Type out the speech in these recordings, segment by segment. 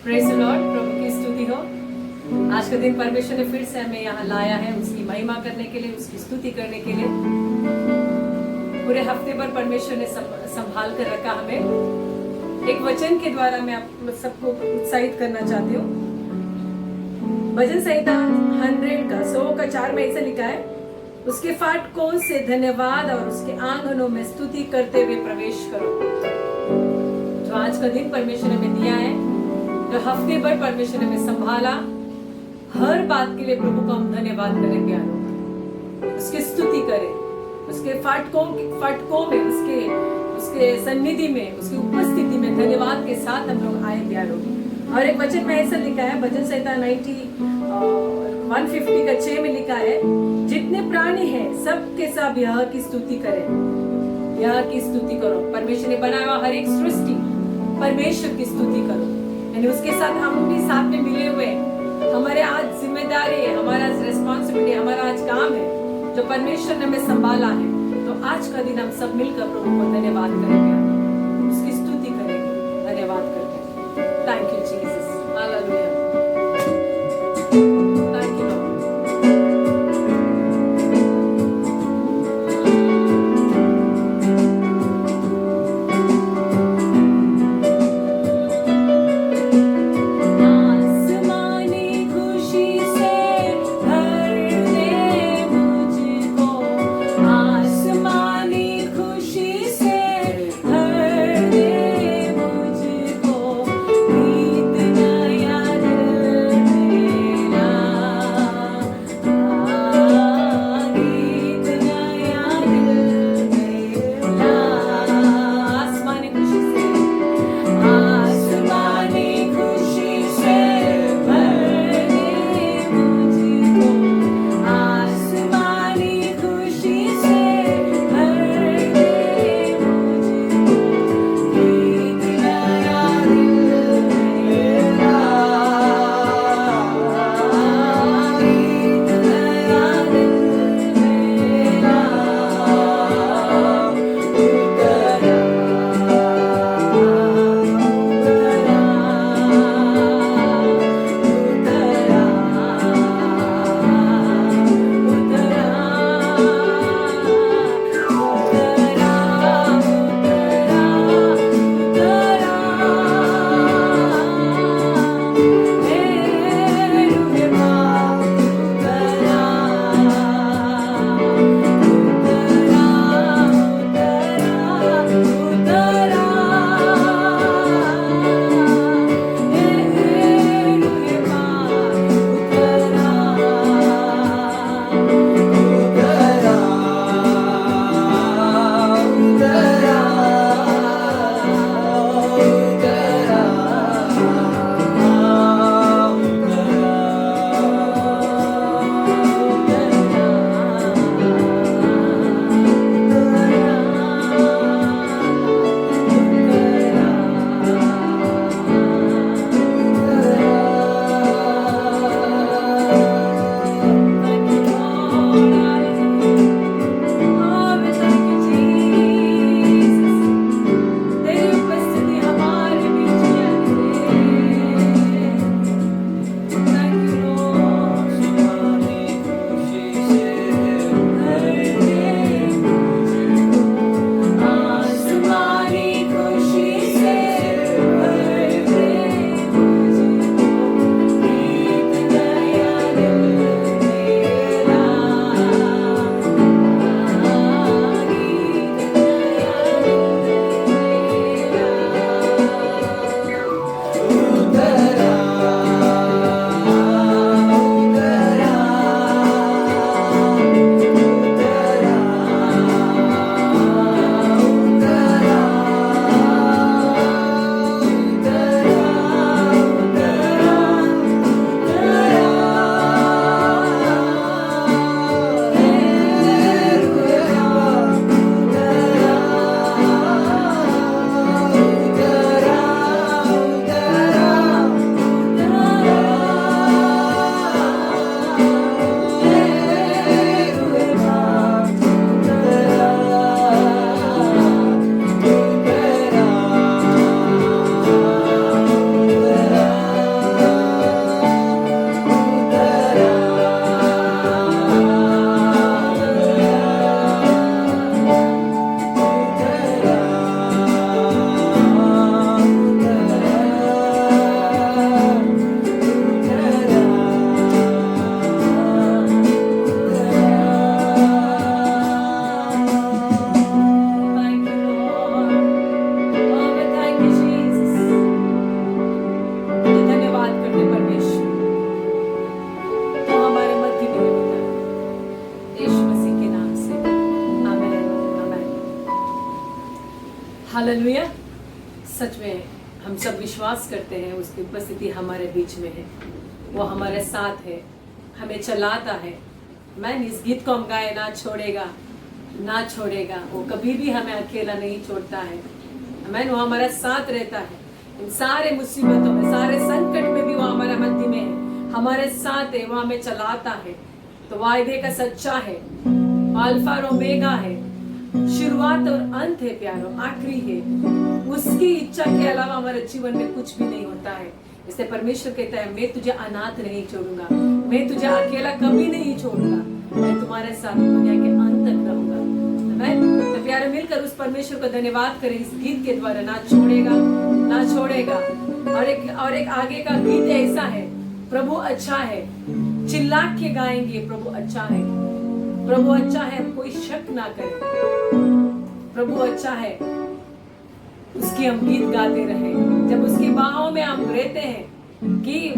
Praise the Lord, प्रभु की स्तुति हो। आज का दिन परमेश्वर ने फिर से हमें यहाँ लाया है उसकी महिमा करने के लिए, उसकी स्तुति करने के लिए। पूरे हफ्ते भर परमेश्वर ने संभाल कर रखा हमें। एक वचन के द्वारा मैं आप सबको उत्साहित करना चाहती हूँ। भजन संहिता 100 का 4 में ऐसे लिखा है, उसके फाटकों से धन्यवाद और उसके आंगनों में स्तुति करते हुए प्रवेश करो। जो आज का दिन परमेश्वर ने हमें दिया है, जो हफ्ते भर परमेश्वर ने हमें संभाला, हर बात के लिए प्रभु को हम धन्यवाद करें, प्यारों, उसकी स्तुति करें, उसके फाटकों में, उसके सन्निधि में, उसकी उपस्थिति में धन्यवाद के साथ हम लोग आए, प्यारों। और एक वचन में ऐसा लिखा है, भजन संहिता 150 का 6 में लिखा है, जितने प्राणी हैं सबके सब यह की स्तुति करें, यह की स्तुति करो। परमेश्वर ने बनाया हर एक सृष्टि, परमेश्वर की स्तुति करो। यानी उसके साथ हम भी साथ में मिले हुए, हमारे आज जिम्मेदारी है, हमारा रिस्पॉन्सिबिलिटी, हमारा आज काम है जो परमेश्वर ने हमें संभाला है। तो आज का दिन हम सब मिलकर प्रभु को धन्यवाद करेंगे, उसकी स्तुति करेंगे, धन्यवाद करके। Thank you Jesus, hallelujah, thank you Lord. आसमानी खुशी से हालेलुया। सच में हम सब विश्वास करते हैं उसकी उपस्थिति हमारे बीच में है, वो हमारे साथ है, हमें चलाता है। मैं इस गीत को हम गाए, ना छोड़ेगा ना छोड़ेगा, वो कभी भी हमें अकेला नहीं छोड़ता है। मैं वो हमारा साथ रहता है इन सारे मुसीबतों में, सारे संकट में भी वो हमारे मध्य में है, हमारे साथ है, वो हमें चलाता है। तो वायदे का सच्चा है, अल्फा और ओमेगा है, शुरुआत और अंत है प्यारो, आखिरी है। उसकी इच्छा के अलावा हमारे जीवन में कुछ भी नहीं होता है। इससे परमेश्वर कहता है, मैं तुझे अनाथ नहीं छोड़ूंगा, मैं तुझे अकेला कभी नहीं छोड़ूंगा, मैं तुम्हारे साथ दुनिया के अंत तक रहूंगा। तो प्यारे मिलकर उस परमेश्वर को धन्यवाद करें इस गीत के द्वारा, ना छोड़ेगा ना छोड़ेगा। और एक आगे का गीत ऐसा है, प्रभु अच्छा है, चिल्ला के गाएंगे प्रभु अच्छा है, प्रभु अच्छा है, कोई शक ना करे, प्रभु अच्छा है, उसकी हम गीत गाते रहे। जब उसकी बाहों में हम रहते हैं कि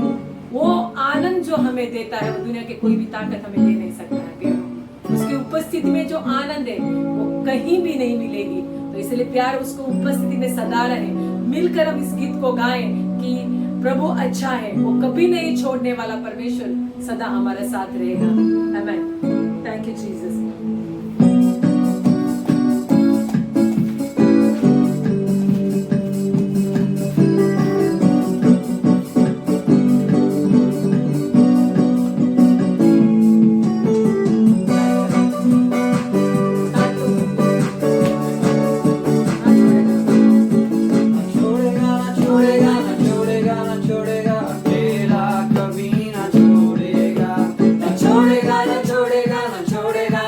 वो आनंद जो हमें देता है वो दुनिया के कोई भी ताकत हमें दे नहीं सकता है प्यारो। उसकी उपस्थिति में जो आनंद है वो कहीं भी नहीं मिलेगी। तो इसलिए प्यार उसको उपस्थिति में सदा रहे। मिलकर हम इस गीत को गाएं कि प्रभु अच्छा है, वो कभी नहीं छोड़ने वाला परमेश्वर सदा हमारे साथ रहेगा। आमीन। Thank you Jesus. छोड़ेगा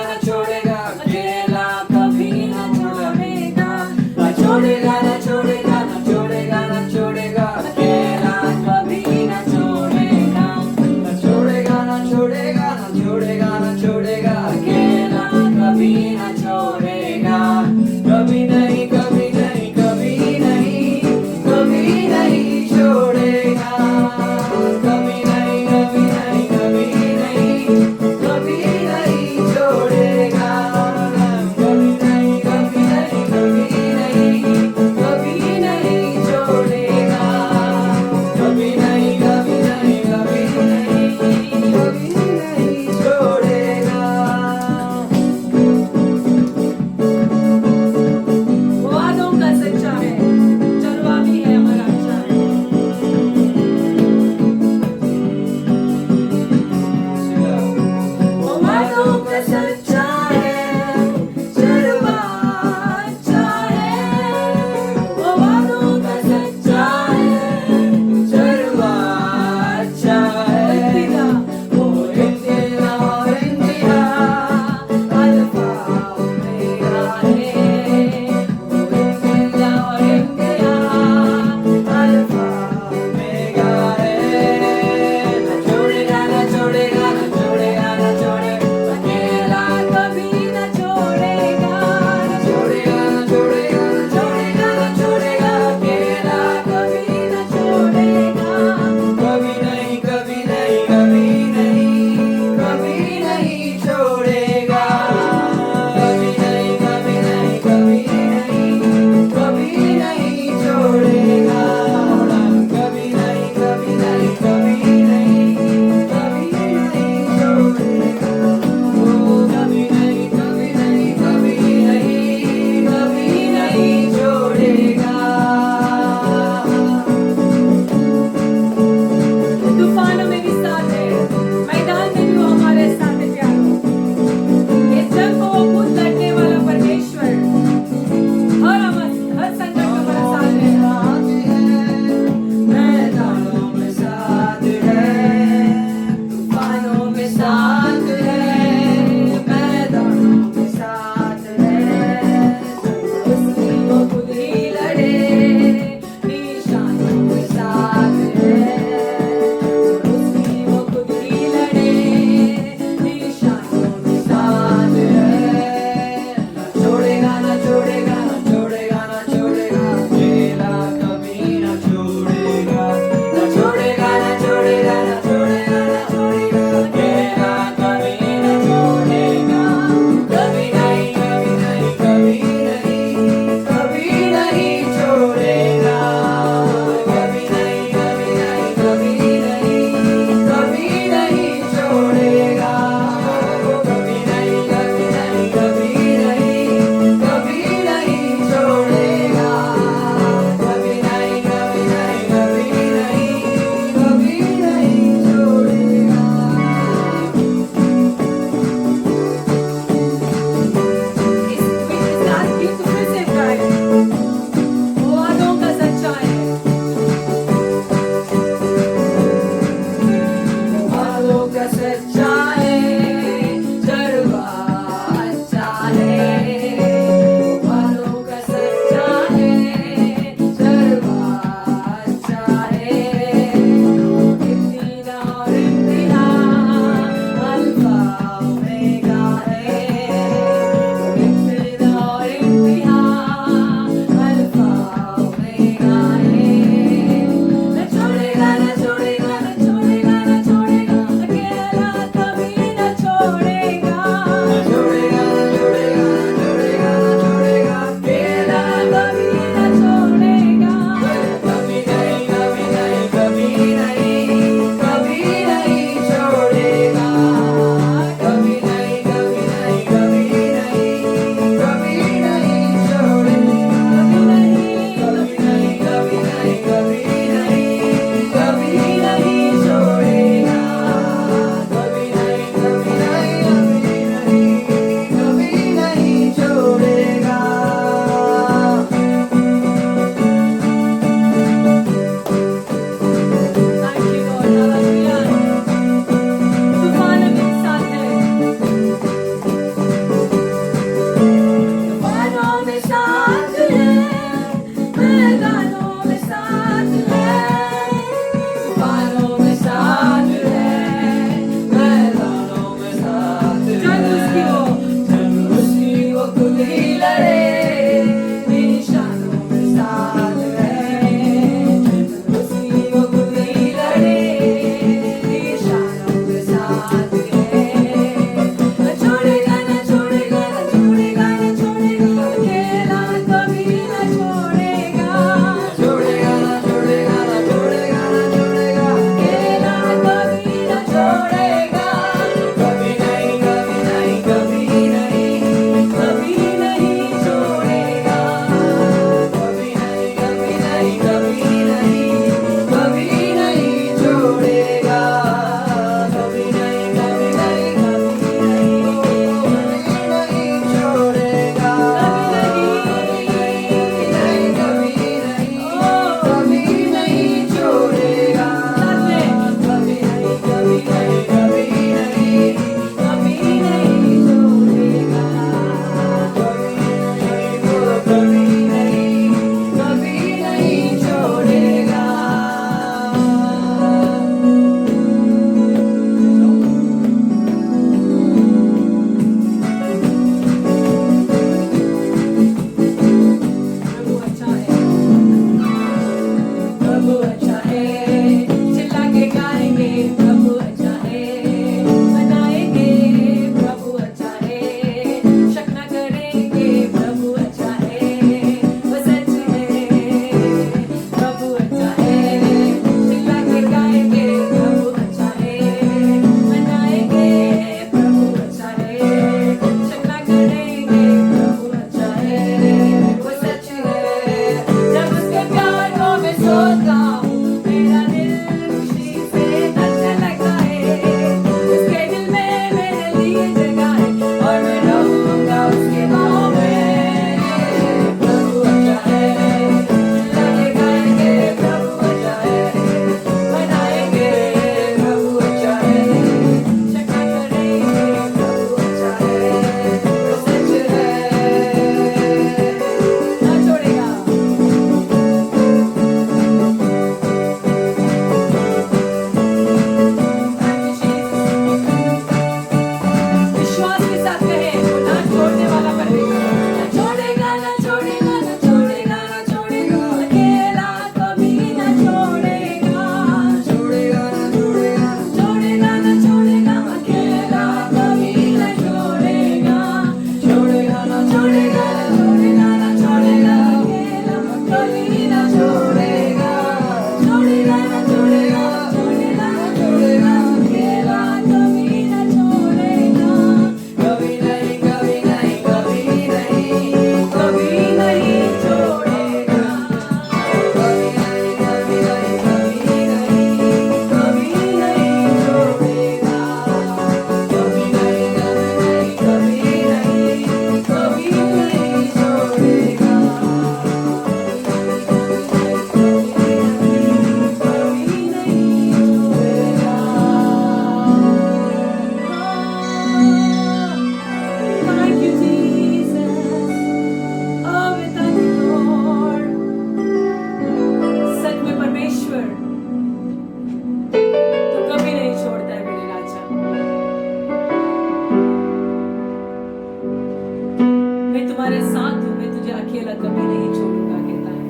मैं तुम्हारे साथ हूँ, मैं तुझे अकेला कभी नहीं छोड़ूंगा, कहता है।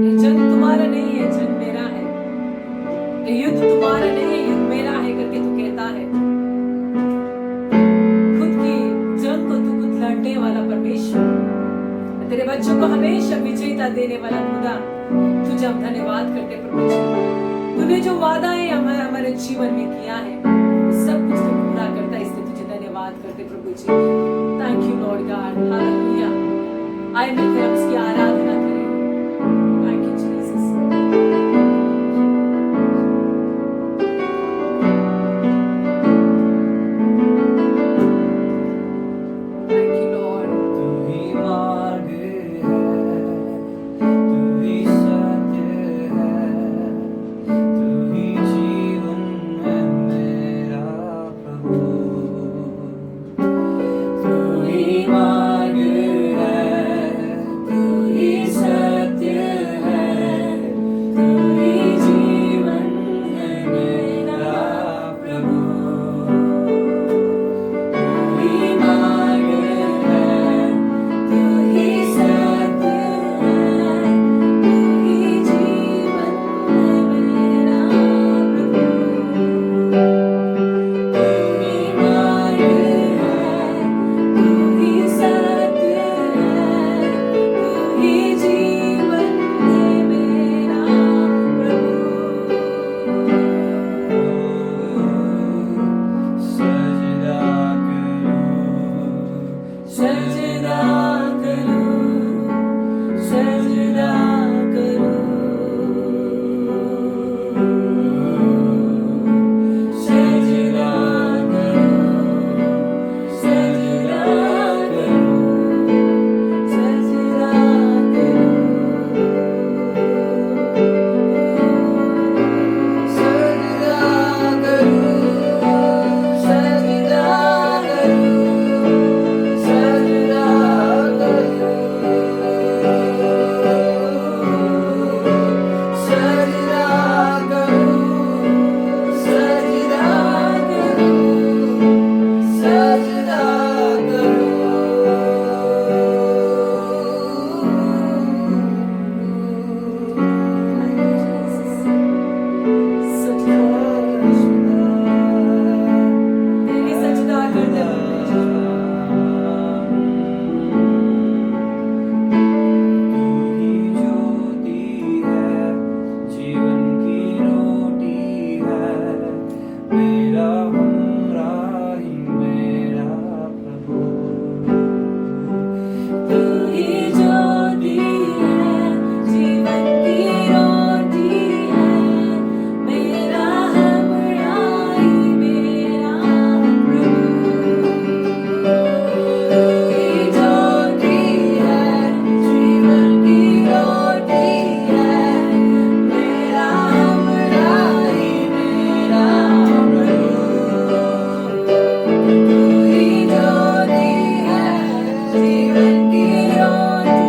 ये जंग तुम्हारा नहीं है, जंग मेरा है। ये युद्ध तुम्हारा नहीं है, युद्ध मेरा है, करके तू कहता है। खुद की जंग को तू खुद लड़ने वाला परमेश्वर, तेरे बच्चों को हमेशा विजेता देने वाला खुदा, तुझे हम धन्यवाद करते प्रभु जी। तूने जो वादाएं हमारे जीवन में किया है, वो सब कुछ तू पूरा करता है, इसलिए तुझे धन्यवाद करते प्रभु जी। Thank you Lord God, hallelujah. आइए मिलकर हम उसकी आराधना करें। Thank you Jesus. Thank you Lord. तू ही मार्ग है, तू ही सत्य है, तू ही जीवन है मेरा प्रभु। तू ही मार्ग है, तू ही सत्य है, तू ही जीवन है मेरा प्रभु। तू ही मार्ग है, तू ही सत्य है, तू ही जीवन है मेरा प्रभु। तू ही मार्ग है, तू ही सत्य है, तू ही जीवन है मेरा प्रभु। सजदा करूं, सजदा करूं, सजदा करूं, सजदा करूं, सजदा करूं, सजदा तेरी सजदा करते प्रभु जी। तू ही ज्योति है, जीवन की रोटी है, मेरा हमराही मेरा प्रभु। तू ही ज्योति है, जीवन की रोटी है, मेरा हमराही मेरा प्रभु। तू ही ज्योति है, जीवन की रोटी है, मेरा हमराही मेरा प्रभु। तू ही ज्योति है, जीवन की रोटी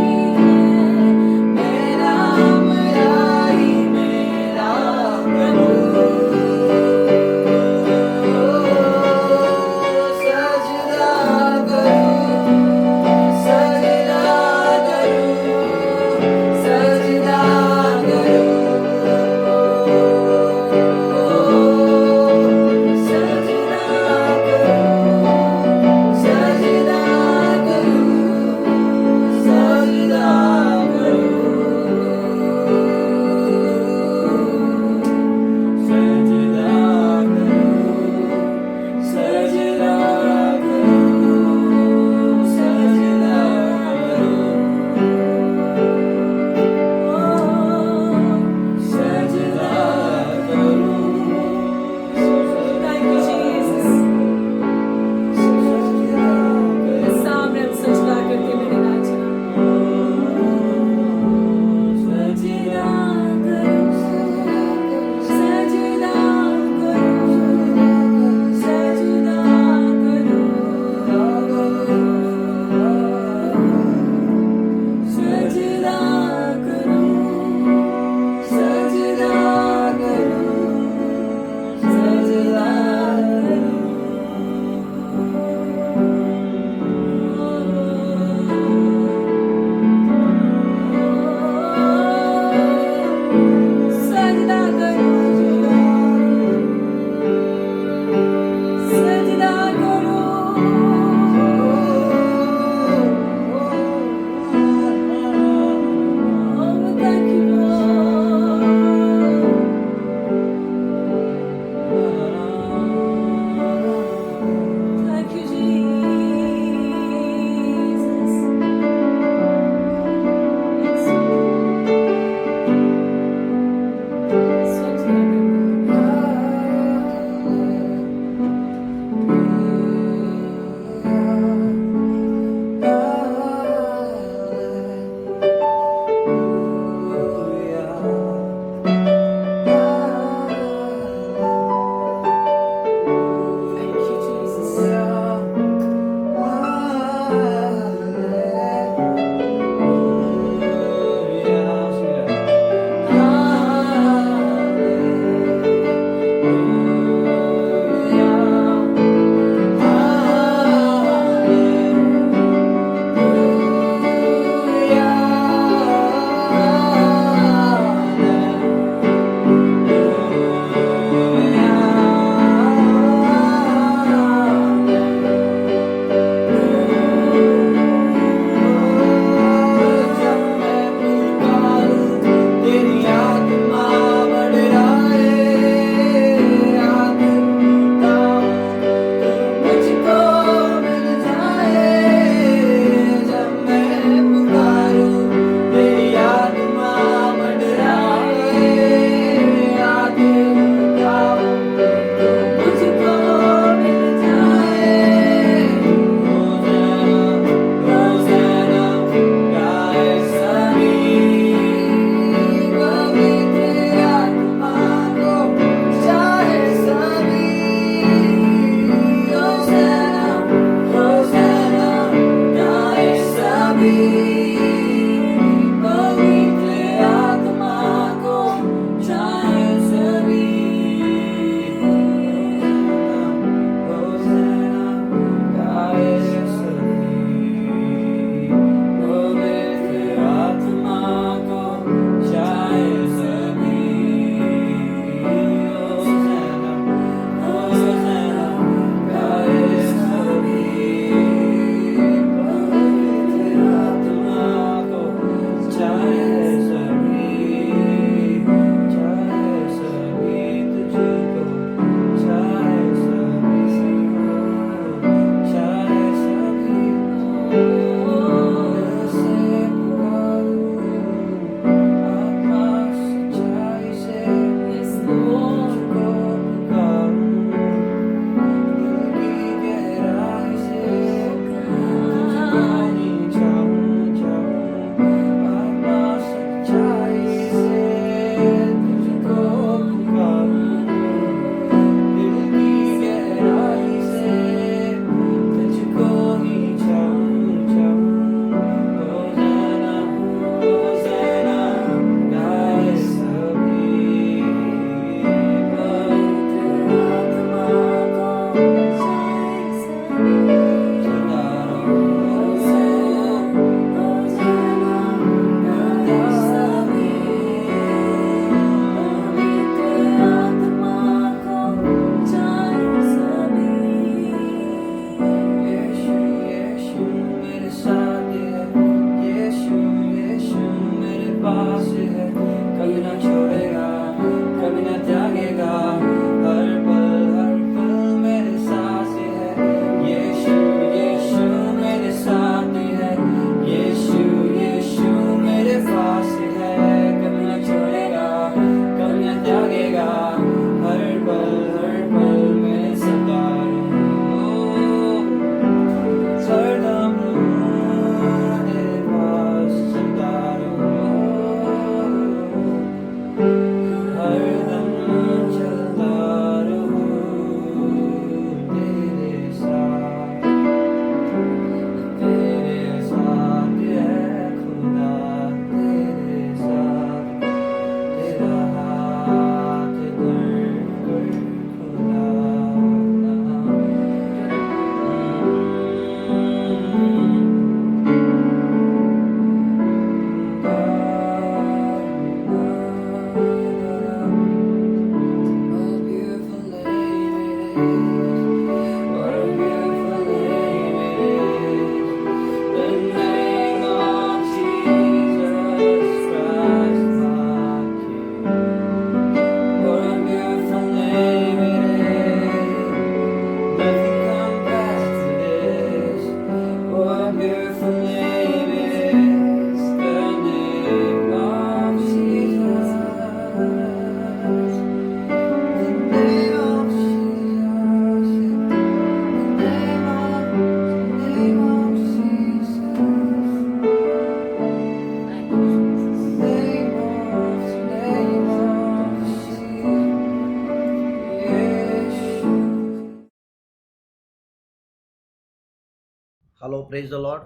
हेलो, प्रेज द लॉर्ड।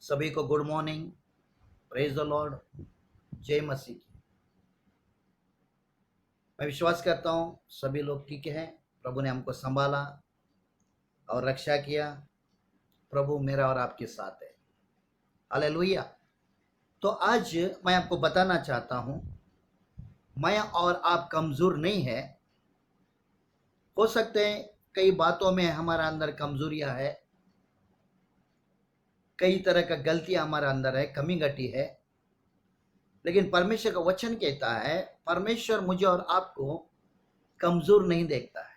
सभी को good morning, praise the Lord, जय मसीह की। मैं विश्वास करता हूँ सभी लोग ठीक हैं। प्रभु ने हमको संभाला और रक्षा किया। प्रभु मेरा और आपके साथ है। हालेलुया। तो आज मैं आपको बताना चाहता हूँ, मैं और आप कमज़ोर नहीं है। हो सकते हैं कई बातों में हमारा अंदर कमजोरियां है, कई तरह का गलतियां हमारा अंदर है, कमी घटी है, लेकिन परमेश्वर का वचन कहता है परमेश्वर मुझे और आपको कमजोर नहीं देखता है।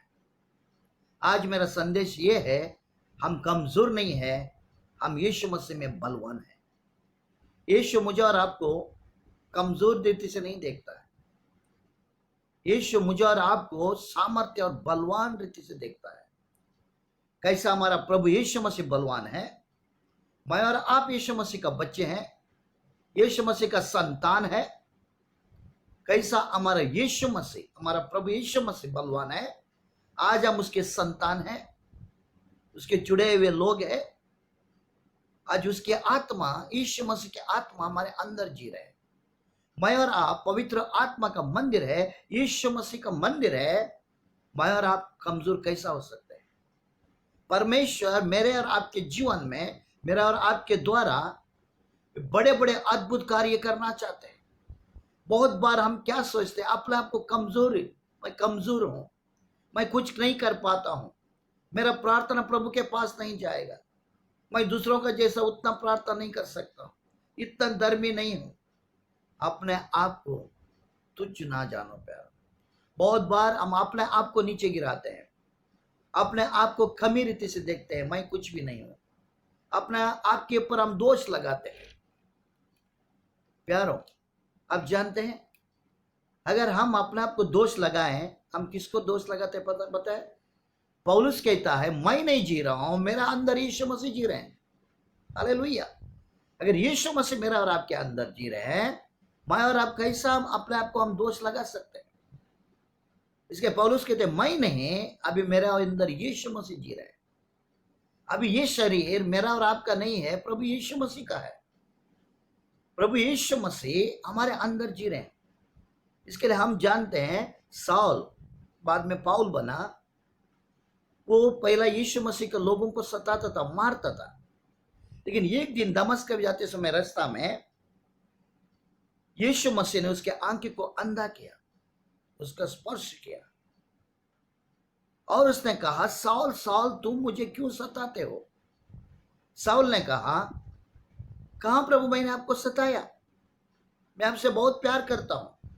आज मेरा संदेश ये है, हम कमजोर नहीं है, हम यीशु मसीह में बलवान है। यीशु मुझे और आपको कमजोर दृष्टि से नहीं देखता है। यीशु मुझे और आपको सामर्थ्य और बलवान रीति से देखता है। कैसा हमारा प्रभु यीशु मसीह बलवान है। मैं और आप यीशु मसीह का बच्चे हैं, यीशु मसीह का संतान है। कैसा हमारा यीशु मसीह, हमारा प्रभु यीशु मसीह बलवान है। आज हम उसके संतान हैं, उसके जुड़े हुए लोग हैं। आज उसकी आत्मा, यीशु मसीह की आत्मा हमारे अंदर जी रहे हैं। मैं और आप पवित्र आत्मा का मंदिर है, यीशु मसीह का मंदिर है। मैं और आप कमजोर कैसा हो सकते हैं? परमेश्वर मेरे और आपके जीवन में, मेरा और आपके द्वारा बड़े बड़े अद्भुत कार्य करना चाहते हैं। बहुत बार हम क्या सोचते हैं, अपने आप को कमजोर, मैं कमजोर हूं, मैं कुछ नहीं कर पाता हूं, मेरा प्रार्थना प्रभु के पास नहीं जाएगा, मैं दूसरों का जैसा उतना प्रार्थना नहीं कर सकता, इतना धर्मी नहीं हूं। अपने आप को तुच्छ ना जानो प्यार। बहुत बार हम अपने आप को नीचे गिराते हैं, अपने आप को कमी रीति से देखते हैं, मैं कुछ भी नहीं हूं। अपने आप के ऊपर हम दोष लगाते हैं। प्यारों, आप जानते हैं अगर हम अपने आप को दोष लगाएं, हम किसको दोष लगाते पता है? पौलुस कहता है मैं नहीं जी रहा हूं, मेरा अंदर यीशु मसीह जी रहे हैं। हालेलुया। अगर यीशु मसीह मेरा और आपके अंदर जी रहे हैं, मैं और आप कैसा हम अपने आप को हम दोष लगा सकते हैं? इसके पौलुस कहते हैं मैं नहीं, अभी मेरा अंदर यीशु मसीह जी रहे हैं। अभी ये शरीर मेरा और आपका नहीं है, प्रभु यीशु मसीह का है। प्रभु यीशु मसीह हमारे अंदर जी रहे हैं। इसके लिए हम जानते हैं साउल बाद में पाउल बना। वो पहला यीशु मसीह के लोगों को सताता था, मारता था, लेकिन एक दिन दमस्क जाते समय रास्ता में यीशु मसीह ने उसके आंखें को अंधा किया, उसका स्पर्श किया और उसने कहा साउल साउल तुम मुझे क्यों सताते हो? साउल ने कहा कहां प्रभु, मैंने आपको सताया, मैं आपसे बहुत प्यार करता हूं।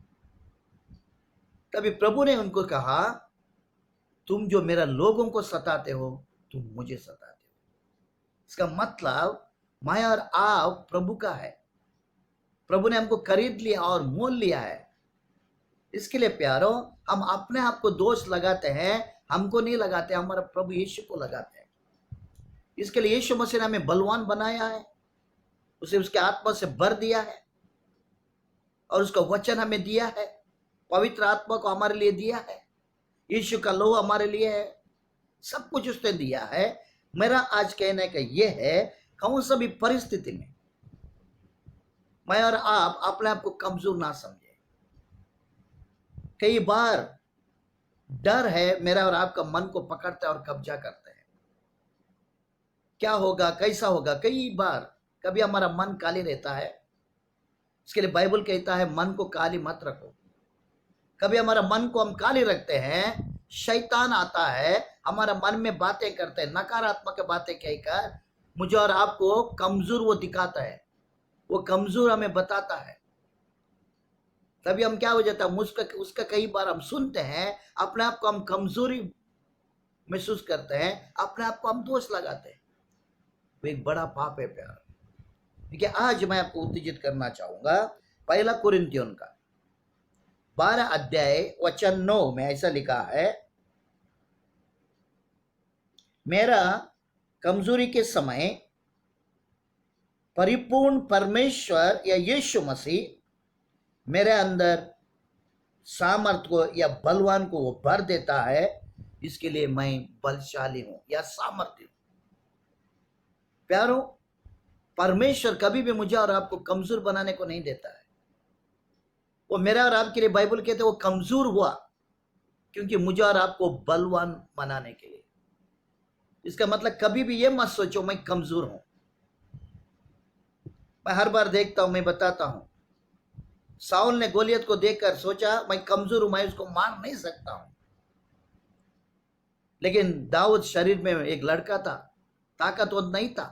तभी प्रभु ने उनको कहा तुम जो मेरा लोगों को सताते हो, तुम मुझे सताते हो। इसका मतलब मैं और आप प्रभु का है। प्रभु ने हमको खरीद लिया और मोल लिया है। इसके लिए प्यारों, हम अपने आप को दोष लगाते हैं, हमको नहीं लगाते, हमारा प्रभु यीशु को लगाते हैं। इसके लिए यीशु मसीह ने हमें बलवान बनाया है, उसे उसके आत्मा से भर दिया है और उसका वचन हमें दिया है, पवित्र आत्मा को हमारे लिए दिया है, यीशु का लहू हमारे लिए है, सब कुछ उसने दिया है। मेरा आज कहने का यह है, कौन सा भी परिस्थिति में मैं और आप अपने आप को कमजोर ना समझे। कई बार डर है मेरा और आपका मन को पकड़ता है और कब्जा करता है। क्या होगा, कैसा होगा? कई बार कभी हमारा मन काली रहता है। इसके लिए बाइबल कहता है मन को काली मत रखो। कभी हमारा मन को हम काली रखते हैं, शैतान आता है, हमारा मन में बातें करते हैं, नकारात्मक बातें कहकर मुझे और आपको कमजोर वो दिखाता है, वो कमजोर हमें बताता है। तभी हम क्या हो जाता है, उसका कई बार हम सुनते हैं, अपने आप को हम कमजोरी महसूस करते हैं, अपने आप को हम दोष लगाते हैं। वो एक बड़ा पाप है प्यार। देखिए आज मैं आपको उत्तेजित करना चाहूंगा पहला कुरिन्थियों का 12 अध्याय वचन 9 में ऐसा लिखा है, मेरा कमजोरी के समय परिपूर्ण परमेश्वर या यीशु मसीह मेरे अंदर सामर्थ को या बलवान को वो भर देता है। इसके लिए मैं बलशाली हूं या सामर्थ्य हूं। प्यारों, परमेश्वर कभी भी मुझे और आपको कमजोर बनाने को नहीं देता है। वो मेरा और आपके लिए, बाइबल कहते हैं वो कमजोर हुआ क्योंकि मुझे और आपको बलवान बनाने के लिए। इसका मतलब कभी भी ये मत सोचो मैं कमजोर हूं। मैं हर बार देखता हूं, मैं बताता हूं, साउल ने गोलियत को देखकर सोचा मैं कमजोर हूं, मैं उसको मार नहीं सकता हूं। लेकिन दाऊद शरीर में एक लड़का था, ताकतवर नहीं था,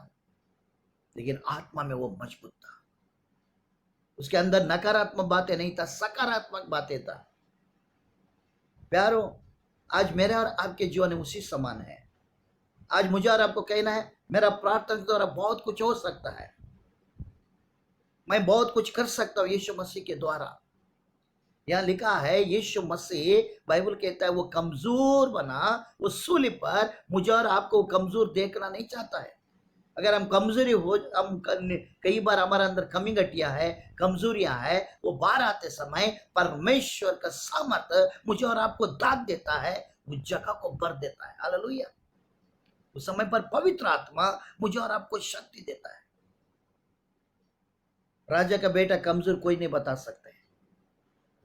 लेकिन आत्मा में वो मजबूत था। उसके अंदर नकारात्मक बातें नहीं था, सकारात्मक बातें था। प्यारों, आज मेरे और आपके जीवन में उसी समान है। आज मुझे और आपको कहना है, मेरा प्रार्थना के द्वारा बहुत कुछ हो सकता है, मैं बहुत कुछ कर सकता हूं यीशु मसीह के द्वारा। यहां लिखा है यीशु मसीह, बाइबल कहता है वो कमजोर बना, वो सूली पर मुझे और आपको कमजोर देखना नहीं चाहता है। अगर हम कमजोरी हो, हम कई बार हमारे अंदर कमी घटिया है, कमजोरियां है, वो बाहर आते समय परमेश्वर का सामर्थ्य मुझे और आपको दाग देता है, उस जगह को भर देता है। हालेलुया। उस समय पर पवित्र आत्मा मुझे और आपको शक्ति देता है। राजा का बेटा कमजोर कोई नहीं बता सकते,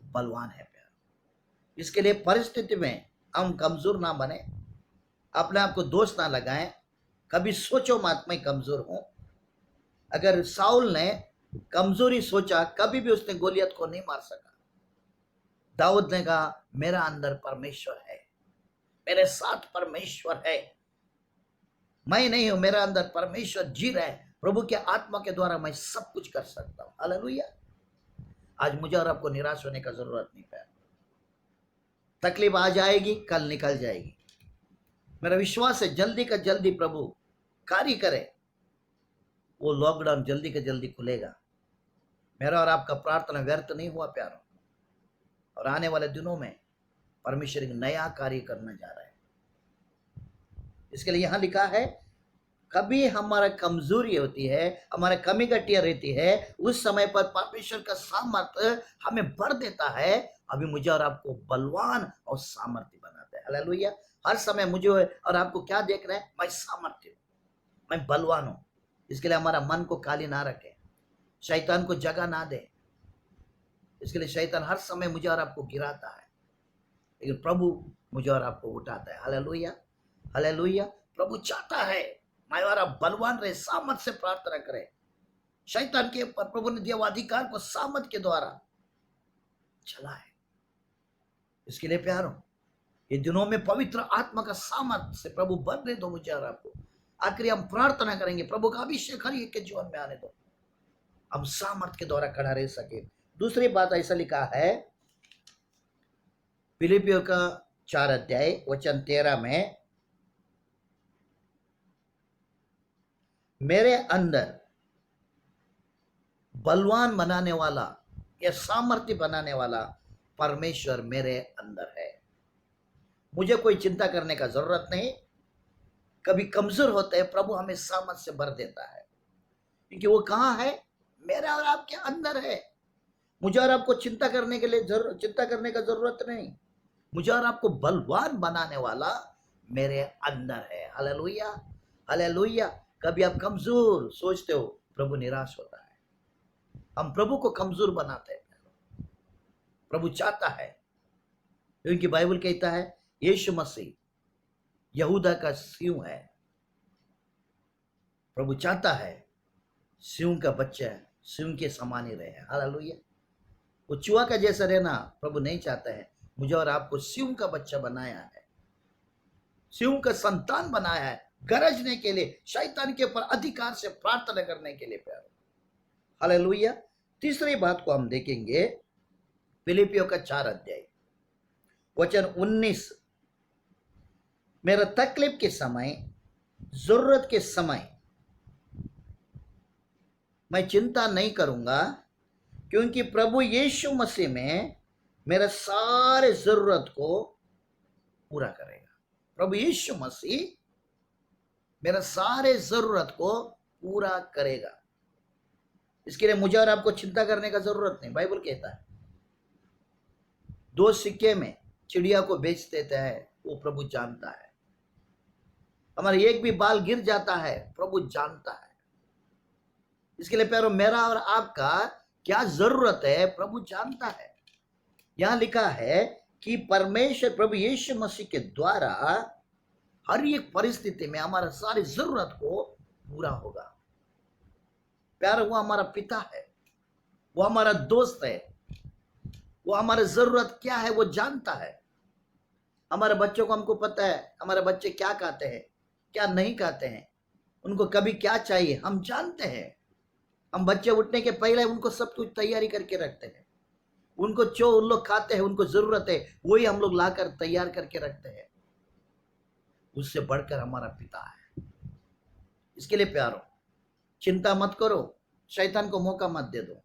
बलवान है प्यार। इसके लिए परिस्थिति में हम कमजोर ना बने, अपने आप को दोष ना लगाएं। कभी सोचो मत मैं कमजोर हूं। अगर साउल ने कमजोरी सोचा, कभी भी उसने गोलियत को नहीं मार सका। दाऊद ने कहा मेरा अंदर परमेश्वर है, मेरे साथ परमेश्वर है, मैं नहीं हूं, मेरा अंदर परमेश्वर जी रहा है। प्रभु के आत्मा के द्वारा मैं सब कुछ कर सकता हूं। हालेलुया। आज मुझे और आपको निराश होने का जरूरत नहीं है। तकलीफ आ जाएगी, कल निकल जाएगी। मेरा विश्वास है जल्दी का जल्दी प्रभु कार्य करे, वो लॉकडाउन जल्दी का जल्दी खुलेगा। मेरा और आपका प्रार्थना व्यर्थ नहीं हुआ प्यारों, और आने वाले दिनों में परमेश्वर एक नया कार्य करना जा रहा है। इसके लिए यहां लिखा है कभी हमारा कमजोरी होती है, हमारा कमी घटिया रहती है, उस समय पर परमेश्वर का सामर्थ्य हमें भर देता है। अभी मुझे और आपको बलवान और सामर्थ्य बनाता है। हालेलुया। हर समय मुझे और आपको क्या देख रहे हैं? मैं सामर्थ्य हूं, मैं बलवान हूं। इसके लिए हमारा मन को खाली ना रखे, शैतान को जगह ना दे। इसके लिए शैतान हर समय मुझे और आपको गिराता है, लेकिन प्रभु मुझे और आपको उठाता है। Hallelujah, hallelujah. प्रभु चाहता है मैं और आप बलवान रहे, सामर्थ से प्रार्थना करें। शैतान के ऊपर प्रभु ने दिया अधिकार को सामर्थ के द्वारा चला है। इसके लिए प्यारों, ये दिनों में पवित्र आत्मा का सामर्थ से प्रभु भर दे दो मुझे और आपको। आखिर हम प्रार्थना करेंगे, प्रभु का अभिषेक हर एक के जीवन में आने दो, हम सामर्थ के द्वारा खड़ा रह सके। दूसरी बात ऐसा लिखा है फिलिपियों का 4 अध्याय वचन 13 में, मेरे अंदर बलवान बनाने वाला या सामर्थ्य बनाने वाला परमेश्वर मेरे अंदर है। मुझे कोई चिंता करने का जरूरत नहीं। कभी कमजोर होते हैं, प्रभु हमें सामर्थ से भर देता है, क्योंकि वो कहाँ है? मेरे और आपके अंदर है। मुझे और आपको चिंता करने का जरूरत नहीं। मुझे और आपको बलवान बनाने वाला मेरे अंदर है। Hallelujah, hallelujah. कभी आप कमजोर सोचते हो, प्रभु निराश होता है। हम प्रभु को कमजोर बनाते हैं। प्रभु चाहता है, क्योंकि बाइबल कहता है यीशु मसीह यहूदा का सिंह है। प्रभु चाहता है सिंह का बच्चा सिंह के समान ही रहे। हालेलुया। वो चूहा का जैसा रहना प्रभु नहीं चाहता है। मुझे और आपको सिंह का बच्चा बनाया है, सिंह का संतान बनाया है, गरजने के लिए, शैतान के ऊपर अधिकार से प्रार्थना करने के लिए प्यारे। हालेलुया। तीसरी बात को हम देखेंगे फिलिपियों का 4 अध्याय वचन 19, मेरा तकलीफ के समय, जरूरत के समय मैं चिंता नहीं करूंगा, क्योंकि प्रभु यीशु मसीह में मेरा सारे जरूरत को पूरा करेगा। प्रभु यीशु मसीह मेरा सारे जरूरत को पूरा करेगा। इसके लिए मुझे और आपको चिंता करने का जरूरत नहीं। बाइबल कहता है 2 सिक्के में चिड़िया को बेच देता है, वो प्रभु जानता है। हमारा एक भी बाल गिर जाता है, प्रभु जानता है। इसके लिए प्यारो मेरा और आपका क्या जरूरत है प्रभु जानता है। यहां लिखा है कि परमेश्वर प्रभु यीशु मसीह के द्वारा हर एक परिस्थिति में हमारा सारी जरूरत को पूरा होगा। प्यारो वो हमारा पिता है, वो हमारा दोस्त है, वो हमारी जरूरत क्या है वो जानता है। हमारे बच्चों को हमको पता है हमारे बच्चे क्या खाते हैं क्या नहीं खाते हैं, उनको कभी क्या चाहिए हम जानते हैं। हम बच्चे उठने के पहले उनको सब कुछ तैयारी करके रखते हैं। उनको जो उन लोग खाते हैं उनको जरूरत है वही हम लोग लाकर तैयार करके रखते हैं। उससे बढ़कर हमारा पिता है। इसके लिए प्यारो चिंता मत करो, शैतान को मौका मत दे दो।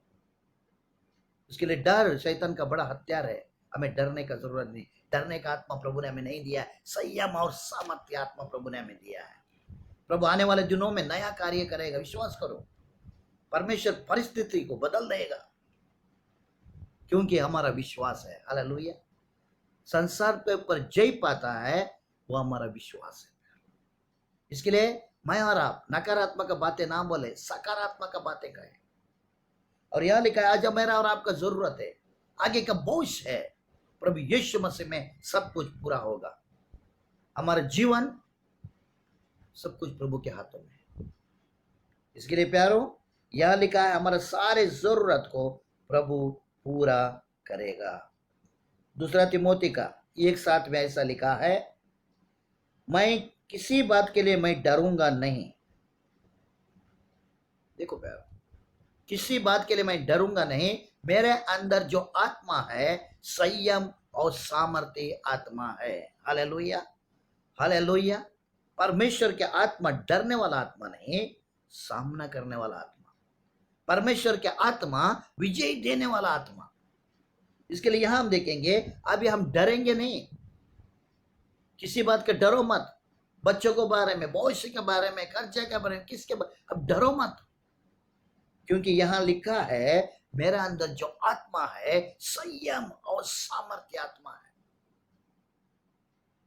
उसके लिए डर शैतान का बड़ा हथियार है, हमें डरने का जरूरत नहीं। डरने का आत्मा प्रभु ने हमें नहीं दिया है, संयम और सामर्थ्य आत्मा प्रभु ने हमें दिया है। प्रभु आने वाले दिनों में नया कार्य करेगा, विश्वास करो। परमेश्वर परिस्थिति को बदल देगा क्योंकि हमारा विश्वास है। हालेलुया। संसार के ऊपर जय पाता है वो हमारा विश्वास है। इसके लिए मैं और आप नकारात्मक बातें ना बोले, सकारात्मक बातें कहें। और यह लिखा है आज मेरा और आपका जरूरत है, आगे का भविष्य है प्रभु यीशु मसीह में सब कुछ पूरा होगा। हमारा जीवन सब कुछ प्रभु के हाथों में है। इसके लिए प्यारो यह लिखा है हमारे सारे जरूरत को प्रभु पूरा करेगा। दूसरा तिमोथी का 1:7 में ऐसा लिखा है, मैं किसी बात के लिए मैं डरूंगा नहीं। देखो प्यारो, किसी बात के लिए मैं डरूंगा नहीं। मेरे अंदर जो आत्मा है संयम और सामर्थ्य आत्मा है। Hallelujah, hallelujah. परमेश्वर के आत्मा डरने वाला आत्मा नहीं, सामना करने वाला आत्मा। परमेश्वर के आत्मा विजय देने वाला आत्मा। इसके लिए यहां हम देखेंगे अभी हम डरेंगे नहीं। किसी बात का डरो मत। बच्चों के बारे में, भविष्य के बारे में, कर्जे के बारे में, किसके बारे में अब डरो मत, क्योंकि यहां लिखा है मेरा अंदर जो आत्मा है संयम और सामर्थ्य आत्मा है।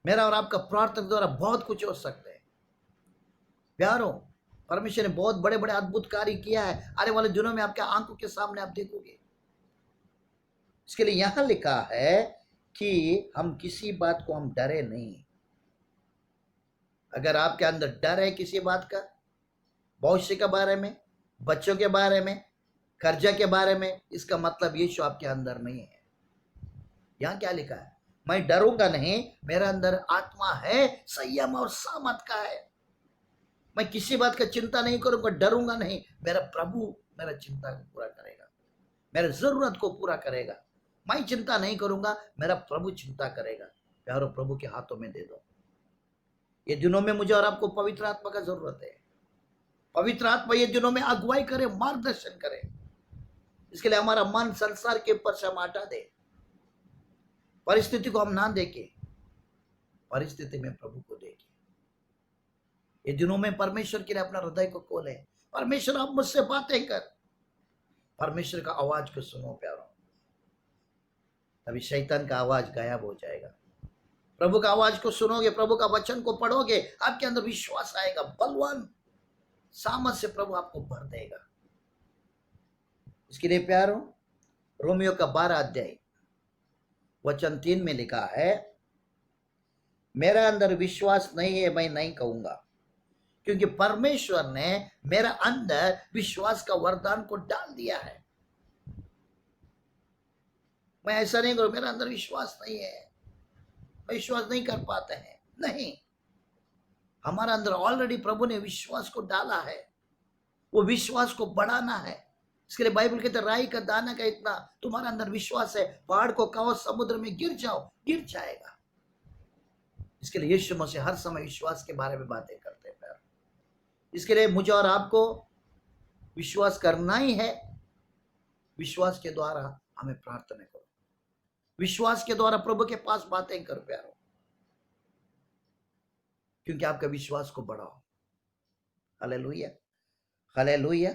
मेरा और आपका प्रार्थना द्वारा बहुत कुछ हो सकता है। प्यारो परमेश्वर ने बहुत बड़े बड़े अद्भुत कार्य किया है, आने वाले दिनों में आपके आंखों के सामने आप देखोगे। इसके लिए यहां लिखा है कि हम किसी बात को हम डरे नहीं। अगर आपके अंदर डर है किसी बात का, भविष्य के बारे में, बच्चों के बारे में, कर्जा के बारे में, इसका मतलब यीशु आपके अंदर नहीं है। यहां क्या लिखा है, मैं डरूंगा नहीं, मेरा अंदर आत्मा है संयम और सामर्थ का है। मैं किसी बात का चिंता नहीं करूंगा, डरूंगा नहीं। मेरा प्रभु मेरा चिंता को पूरा करेगा, मेरे जरूरत को पूरा करेगा। मैं चिंता नहीं करूंगा, मेरा प्रभु चिंता करेगा। प्यारो प्रभु के हाथों में दे दो। ये दिनों में मुझे और आपको पवित्र आत्मा का जरूरत है। पवित्र आत्मा ये दिनों में अगुवाई करे, मार्गदर्शन करे। इसके लिए हमारा मन संसार के ऊपर से हम हटा दे। परिस्थिति को हम ना देखें, परिस्थिति में प्रभु को देखें। ये दिनों में परमेश्वर के लिए अपना हृदय को खोले। परमेश्वर आप मुझसे बातें कर। परमेश्वर का आवाज को सुनो प्यारो, तभी शैतान का आवाज गायब हो जाएगा। प्रभु का आवाज को सुनोगे, प्रभु का वचन को पढ़ोगे, आपके अंदर विश्वास आएगा, बलवान सामर्थ से प्रभु आपको भर देगा। इसके लिए प्यारो रोमियो का 12 अध्याय वचन 3 में लिखा है, मेरा अंदर विश्वास नहीं है मैं नहीं कहूंगा, क्योंकि परमेश्वर ने मेरा अंदर विश्वास का वरदान को डाल दिया है। मैं ऐसा नहीं करूं मेरा अंदर विश्वास नहीं है, मैं विश्वास नहीं कर पाते हैं। नहीं, हमारा अंदर ऑलरेडी प्रभु ने विश्वास को डाला है। वो विश्वास को बढ़ाना है। इसके लिए बाइबल कहते राई का दाना का इतना तुम्हारे अंदर विश्वास है, पहाड़ को कहो समुद्र में गिर जाओ, गिर जाएगा। इसके लिए यीशु मसीह हर समय विश्वास के बारे में बातें करते हैं प्यार। इसके लिए मुझे और आपको विश्वास करना ही है। विश्वास के द्वारा हमें प्रार्थना करो, विश्वास के द्वारा प्रभु के पास बातें करो प्यारो, क्योंकि आपका विश्वास को बढ़ाओ। Hallelujah, hallelujah.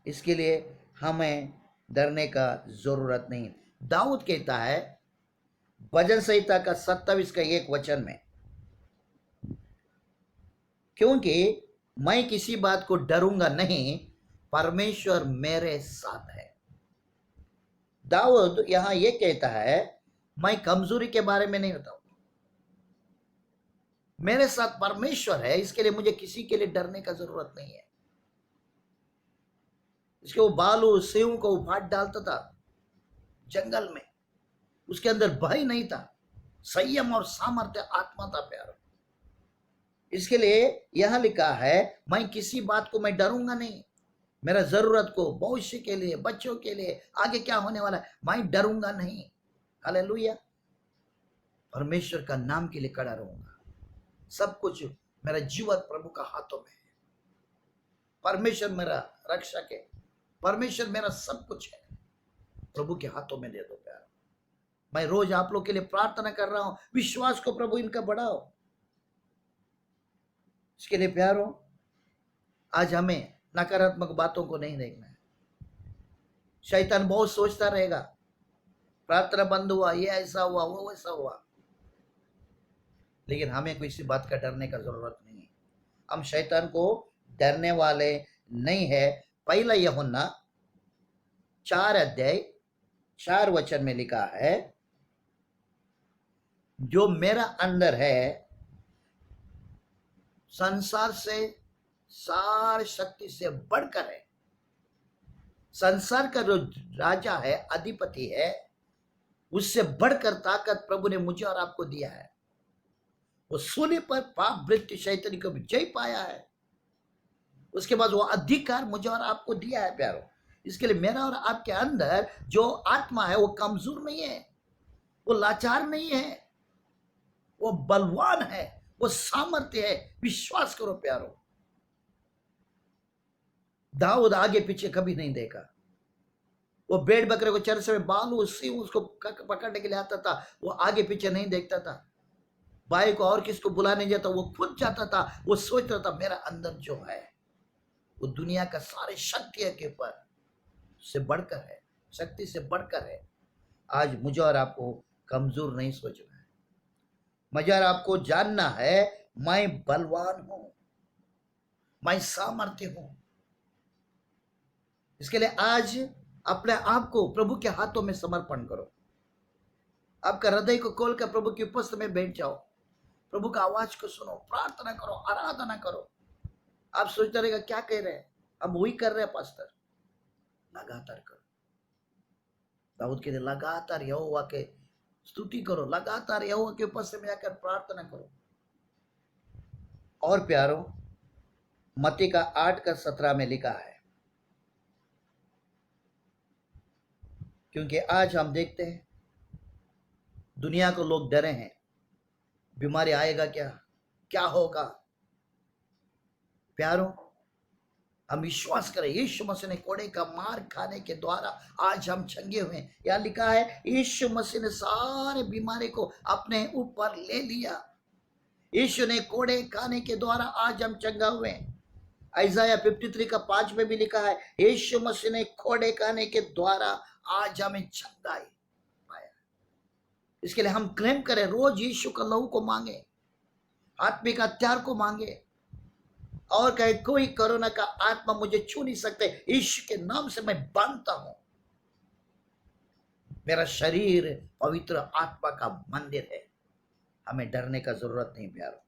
इसके लिए हमें डरने का जरूरत नहीं। दाऊद कहता है भजन संहिता का 27 का 1 वचन में, क्योंकि मैं किसी बात को डरूंगा नहीं, परमेश्वर मेरे साथ है। दाऊद यहां ये कहता है, मैं कमजोरी के बारे में नहीं बताऊं, मेरे साथ परमेश्वर है, इसके लिए मुझे किसी के लिए डरने का जरूरत नहीं है। इसके वो बालू सेव को उफाट डालता था जंगल में, उसके अंदर भय नहीं था, संयम और सामर्थ्य आत्मा था प्यारो। इसके लिए यहां लिखा है, मैं किसी बात को मैं डरूंगा नहीं, मेरा जरूरत को, भविष्य के लिए, बच्चों के लिए, आगे क्या होने वाला है, मैं डरूंगा नहीं। हालेलुया। परमेश्वर का नाम के लिए खड़ा रहूंगा। सब कुछ मेरा जीवन प्रभु का हाथों में है। परमेश्वर मेरा रक्षक है, परमेश्वर मेरा सब कुछ है, प्रभु के हाथों में दे दो प्यार। मैं रोज आप लोग के लिए प्रार्थना कर रहा हूं, विश्वास को प्रभु इनका बढ़ाओ। इसके लिए प्यारो, आज हमें नकारात्मक बातों को नहीं देखना है। शैतान बहुत सोचता रहेगा, प्रार्थना बंद हुआ, ये ऐसा हुआ, वो वैसा हुआ, लेकिन हमें किसी बात का डरने का जरूरत नहीं है। हम शैतान को डरने वाले नहीं है। पहला यूहन्ना 4:4 में लिखा है, जो मेरा अंदर है संसार से सारी शक्ति से बढ़कर है। संसार का जो राजा है, अधिपति है, उससे बढ़कर ताकत प्रभु ने मुझे और आपको दिया है। वो सूली पर पाप मृत्यु शैतानी को भी जय पाया है। उसके बाद वो अधिकार मुझे और आपको दिया है प्यारो। इसके लिए मेरा और आपके अंदर जो आत्मा है वो कमजोर नहीं है, वो लाचार नहीं है, वो बलवान है, वो सामर्थ्य है। विश्वास करो प्यारो। दाऊद आगे पीछे कभी नहीं देखा। वो भेड़ बकरे को चरसे में बालू सिंह उसको पकड़ने के लिए आता था, वो आगे पीछे नहीं देखता था। भाई को और किसको बुलाने जाता, वो खुद जाता था। वो सोचता था मेरा अंदर जो है वो दुनिया का सारे शक्ति के ऊपर से बढ़कर है, शक्ति से बढ़कर है। आज मुझे और आपको कमजोर नहीं सोचना है, मुझे और आपको जानना है मैं बलवान हूं, मैं सामर्थ्य हूं। इसके लिए आज अपने आप को प्रभु के हाथों में समर्पण करो। आपका हृदय को खोलकर प्रभु की उपस्थिति में बैठ जाओ, प्रभु का आवाज को सुनो, प्रार्थना करो, आराधना करो। आप सोचते रहेगा क्या कह रहे हैं, हम वही कर रहे हैं पास्टर। लगातार करो। दाऊद के लिए लगातार यहोवा के स्तुति करो, लगातार यहोवा के उपस्थिति में जाकर प्रार्थना करो। और प्यारो, मत्ती का 8:17 में लिखा है, क्योंकि आज हम देखते हैं दुनिया को लोग डरे हैं, बीमारी आएगा क्या, क्या होगा। प्यारो, हम विश्वास करें, यीशु मसीह ने कोड़े का मार खाने के द्वारा आज हम चंगे हुए। यह लिखा है, यीशु मसीह ने सारे बीमारी को अपने ऊपर ले लिया। यीशु ने कोड़े खाने के द्वारा आज हम चंगा हुए। आइज़ाया 53:5 में भी लिखा है, यीशु मसीह ने कोड़े खाने के द्वारा आज हमें चंगाई पाया। इसके लिए हम क्लेम करें, रोज यीशु का लहू को मांगे, आत्मिक हथियार को मांगे, और कहे कोई कोरोना का आत्मा मुझे छू नहीं सकते, यीशु के नाम से मैं बांधता हूं। मेरा शरीर पवित्र आत्मा का मंदिर है। हमें डरने का जरूरत नहीं प्यारो।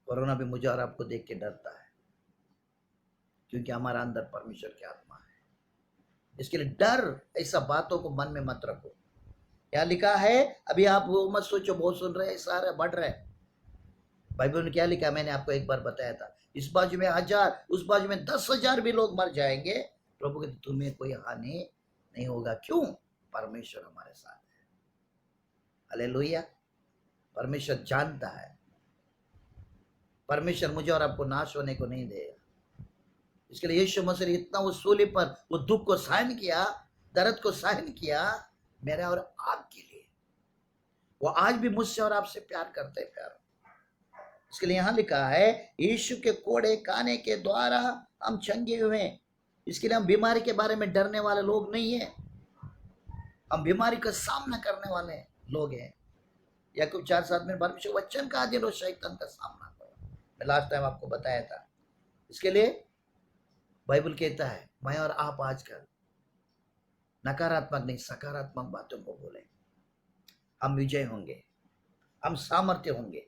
कोरोना भी मुझे और आपको देख के डरता है, क्योंकि हमारा अंदर परमेश्वर की आत्मा है। इसके लिए डर ऐसा बातों को मन में मत रखो। क्या लिखा है, अभी आप वो मत सोचो बहुत सुन रहे हैं, सारे बढ़ रहे हैं। बाइबल में क्या लिखा, मैंने आपको एक बार बताया था, इस बाजू में 1000, उस बाजू में 10,000 भी लोग मर जाएंगे, प्रभु के तुम्हें कोई हानि नहीं होगा। क्यों? परमेश्वर हमारे साथ है। हालेलुया। परमेश्वर जानता है, परमेश्वर मुझे और आपको नाश होने को नहीं देगा। इसके लिए यीशु मसीह ने इतना उस सूली पर वो दुख को सहन किया, दर्द को सहन किया मेरे और आपके लिए। वो आज भी मुझसे और आपसे प्यार करते हैं प्यारो। इसके लिए यहां लिखा है, यीशु के कोड़े खाने के द्वारा हम चंगे हुए। इसके लिए हम बीमारी के बारे में डरने वाले लोग नहीं है, हम बीमारी का सामना करने वाले लोग हैं। याकूब 4:7 में परमेश्वर वचन का अधीन हो, शैतान का सामना करो। मैं लास्ट टाइम आपको बताया था। इसके लिए बाइबल कहता है मैं और आप आजकल नकारात्मक नहीं सकारात्मक बातों को बोले, हम विजय होंगे, हम सामर्थ्य होंगे।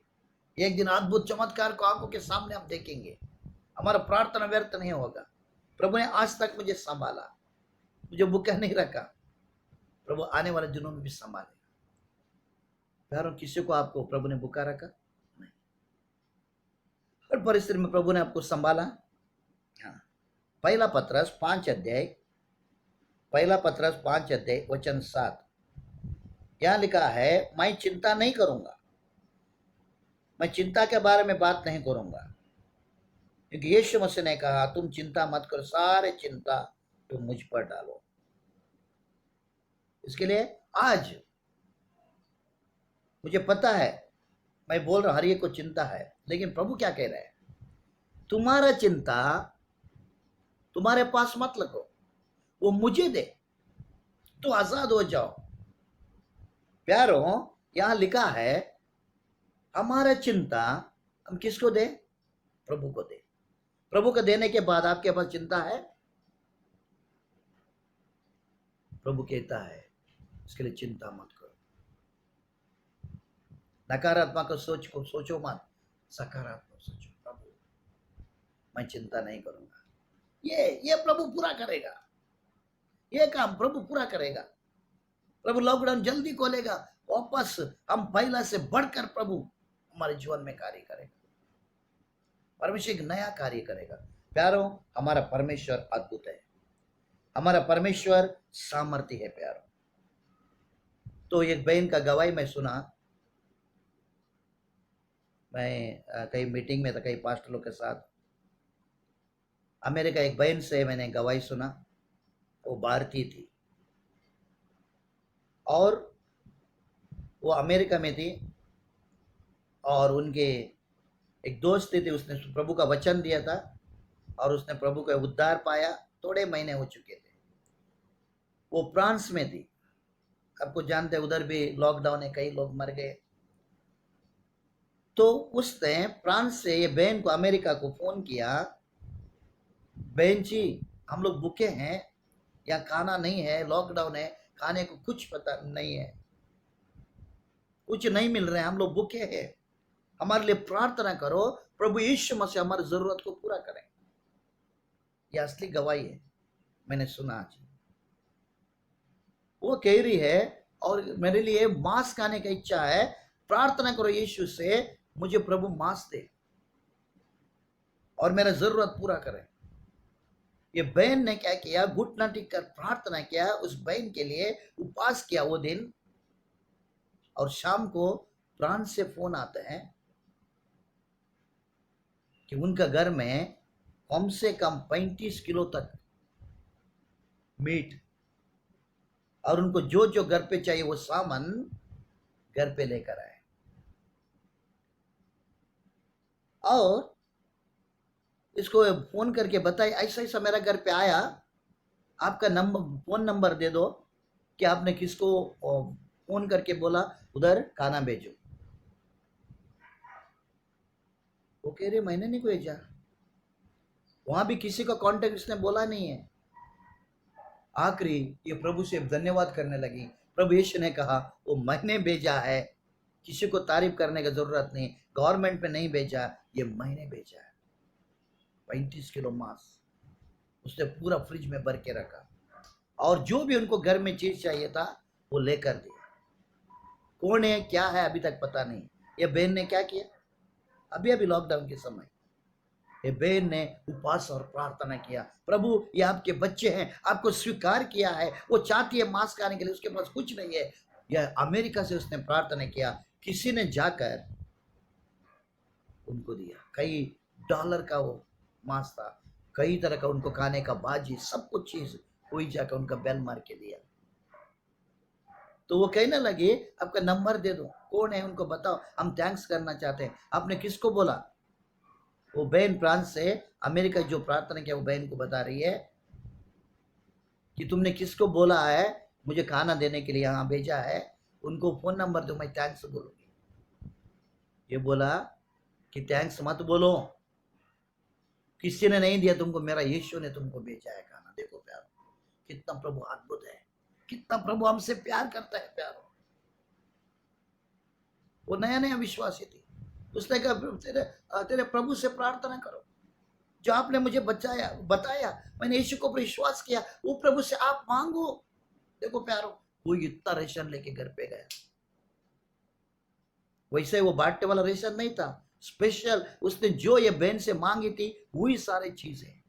एक दिन अद्भुत चमत्कार को आंखों के सामने हम देखेंगे। हमारा प्रार्थना व्यर्थ नहीं होगा। प्रभु ने आज तक मुझे संभाला, मुझे भूखा नहीं रखा, प्रभु आने वाले दिनों में भी संभालेगा। प्यारों, किसी को आपको प्रभु ने भूखा रखा नहीं। हर परिस्थिति में प्रभु ने आपको संभाला। हाँ, पहला पत्रस 5 अध्याय वचन 7 यहां लिखा है, मैं चिंता नहीं करूंगा, मैं चिंता के बारे में बात नहीं करूंगा, क्योंकि यीशु मसीह ने कहा तुम चिंता मत करो, सारे चिंता तुम मुझ पर डालो। इसके लिए आज मुझे पता है, मैं बोल रहा हूं हर एक को चिंता है, लेकिन प्रभु क्या कह रहे हैं, तुम्हारा चिंता तुम्हारे पास मत रखो, वो मुझे दे, तो आजाद हो जाओ। प्यारों, यहां लिखा है हमारा चिंता हम किसको दे? प्रभु को दे। प्रभु को देने के बाद आपके पास चिंता है? प्रभु कहता है इसके लिए चिंता मत करो। नकारात्मक सोच को सोचो मत, सकारात्मक सोचो। प्रभु मैं चिंता नहीं करूंगा, ये प्रभु पूरा करेगा, ये काम प्रभु पूरा करेगा। प्रभु लॉकडाउन जल्दी खोलेगा, वापस हम पहला से बढ़कर प्रभु हमारे जीवन में कार्य करेगा। परमेश्वर एक नया कार्य करेगा। प्यारों, हमारा परमेश्वर अद्भुत है, हमारा परमेश्वर सामर्थ्य है। प्यारों, तो एक बहन का गवाही मैं सुना, मैं कई मीटिंग में था, कई पास्टरों के साथ, अमेरिका एक बहन से मैंने गवाही सुना। वो भारतीय थी और वो अमेरिका में थी, और उनके एक दोस्त थी, उसने प्रभु का वचन दिया था और उसने प्रभु का उद्धार पाया। थोड़े महीने हो चुके थे, वो फ्रांस में थी। आपको जानते हैं उधर भी लॉकडाउन है, कई लोग मर गए। तो उसने फ्रांस से ये बहन को अमेरिका को फोन किया, बहन जी हम लोग भूखे हैं, या खाना नहीं है, लॉकडाउन है, खाने को कुछ पता नहीं है, कुछ नहीं मिल रहे हैं, हम लोग भूखे हैं, हमारे लिए प्रार्थना करो, प्रभु यीशु मसीह हमारी जरूरत को पूरा करें। यह असली गवाही है, मैंने सुना आज। वो कह रही है और मेरे लिए मांस खाने की इच्छा है, प्रार्थना करो यीशु से मुझे प्रभु मांस दे और मेरा जरूरत पूरा करे। ये बहन ने क्या किया, घुटना टेक कर प्रार्थना किया, उस बहन के लिए उपवास किया वो दिन। और शाम को फ्रांस से फोन आते हैं कि उनका घर में कम से कम 35 किलो तक मीट और उनको जो जो घर पे चाहिए वो सामान घर पे लेकर आए। और इसको फोन करके बताए ऐसा ऐसा मेरा घर पे आया, आपका नंबर फोन नंबर दे दो कि आपने किसको फोन करके बोला उधर खाना भेजो। वो कह रहे मैंने नहीं भेजा, वहां भी किसी का कांटेक्ट इसने बोला नहीं है। आखिरी ये प्रभु से धन्यवाद करने लगी। प्रभु यीशु ने कहा वो मैंने भेजा है, किसी को तारीफ करने की जरूरत नहीं, गवर्नमेंट पे नहीं भेजा, ये मैंने भेजा है। 35 किलो मांस उसने पूरा फ्रिज में भर के रखा और जो भी उनको घर में चीज चाहिए था वो लेकर दिया। कौन है क्या है अभी तक पता नहीं। ये बहन ने क्या किया, अभी अभी लॉकडाउन के समय ये बहन ने उपवास और प्रार्थना किया, प्रभु ये आपके बच्चे हैं, आपको स्वीकार किया है, वो चाहती है मांस खाने के लिए, उसके पास कुछ नहीं है। यह अमेरिका से उसने प्रार्थना किया, किसी ने जाकर उनको दिया। कई डॉलर का वो मांस था, कई तरह का उनको खाने का भाजी, सब कुछ चीज कोई जाकर उनका बेल मार के दिया। तो वो कहने लगे आपका नंबर दे दो, कौन है उनको बताओ, हम थैंक्स करना चाहते हैं। आपने किसको बोला? वो बहन फ्रांस से अमेरिका जो प्रार्थना किया वो बहन को बता रही है कि तुमने किसको बोला है मुझे खाना देने के लिए यहाँ भेजा है, उनको फोन नंबर दो, मैं थैंक्स बोलूंगी। ये बोला कि थैंक्स मत बोलो, किसी ने नहीं दिया तुमको, मेरा यीशु ने तुमको भेजा है खाना। देखो प्यारो, कितना प्रभु अद्भुत है, कितना प्रभु हमसे प्यार करता है प्यारो। वो नया नया विश्वासी थी, उसने कहा तेरे प्रभु से प्रार्थना करो, जो आपने मुझे बताया, मैंने यीशु को विश्वास किया, वो प्रभु से आप मांगो। देखो प्यारो, वो इतना रेशन लेके घर पे गया। वैसे वो बांटने वाला रेशन नहीं था, स्पेशल उसने जो ये बहन से मांगी थी वही सारी चीजें।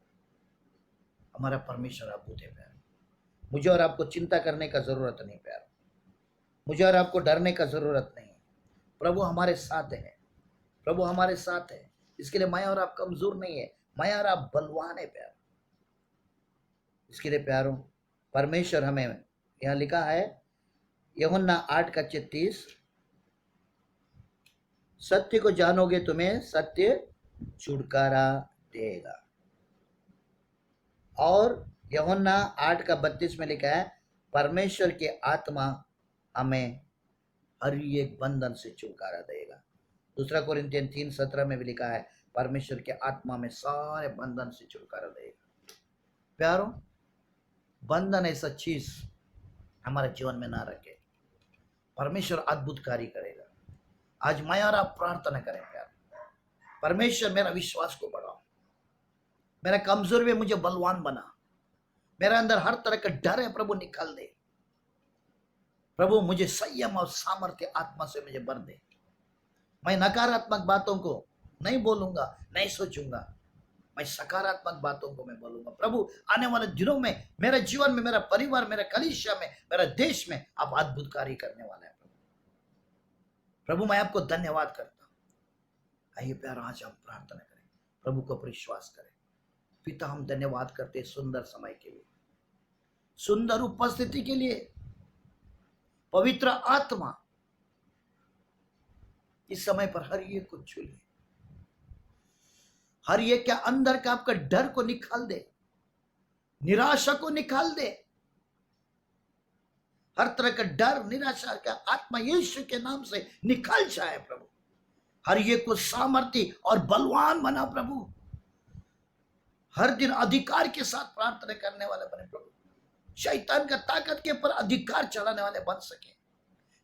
हमारा परमेश्वर अद्भुत है प्यारो। मुझे और आपको चिंता करने का जरूरत नहीं प्यारो, मुझे और आपको डरने का जरूरत नहीं। प्रभु हमारे साथ है, प्रभु हमारे साथ है। इसके लिए मैं और आप कमजोर नहीं है, मैं और आप बलवान है प्यारो। इसके लिए प्यारो, परमेश्वर हमें, यहां लिखा है यूहन्ना 8:36, सत्य को जानोगे तुम्हें सत्य छुटकारा देगा। और यूहन्ना 8:32 में लिखा है परमेश्वर की आत्मा हमें हर एक बंधन से छुटकारा देगा। दूसरा कोरिन्थियन 3:17 में भी लिखा है परमेश्वर की आत्मा में सारे बंधन से छुटकारा देगा। प्यारो, बंधन ऐसा चीज हमारे जीवन में ना रखे, परमेश्वर अद्भुत कार्य करेगा। आज मैं और आप प्रार्थना करें प्यार, परमेश्वर मेरा विश्वास को बढ़ाओ, मेरा कमजोर में मुझे बलवान बना, मेरे अंदर हर तरह का डर है प्रभु निकाल दे। प्रभु मुझे संयम और सामर्थ्य आत्मा से मुझे भर दे। मैं नकारात्मक बातों को नहीं बोलूंगा, नहीं सोचूंगा, मैं सकारात्मक बातों को मैं बोलूंगा। प्रभु आने वाले दिनों में मेरे जीवन में, मेरा परिवार, मेरा कलीसिया में, मेरा देश में आप अद्भुत कार्य करने वाले हैं। प्रभु मैं आपको धन्यवाद करता हूं। आइए प्यारा, आज हम प्रार्थना करें, प्रभु को विश्वास करें। पिता, हम धन्यवाद करते हैं सुंदर समय के लिए, सुंदर उपस्थिति के लिए। पवित्र आत्मा इस समय पर हर एक को छू ले, हर एक के अंदर का आपका डर को निकाल दे, निराशा को निकाल दे। हर तरह का डर, निराशा का आत्मा यीशु के नाम से निकल जाए प्रभु। हर एक को सामर्थ्य और बलवान बना प्रभु। हर दिन अधिकार के साथ प्रार्थना करने वाले बने प्रभु। शैतान का ताकत के ऊपर अधिकार चलाने वाले बन सके।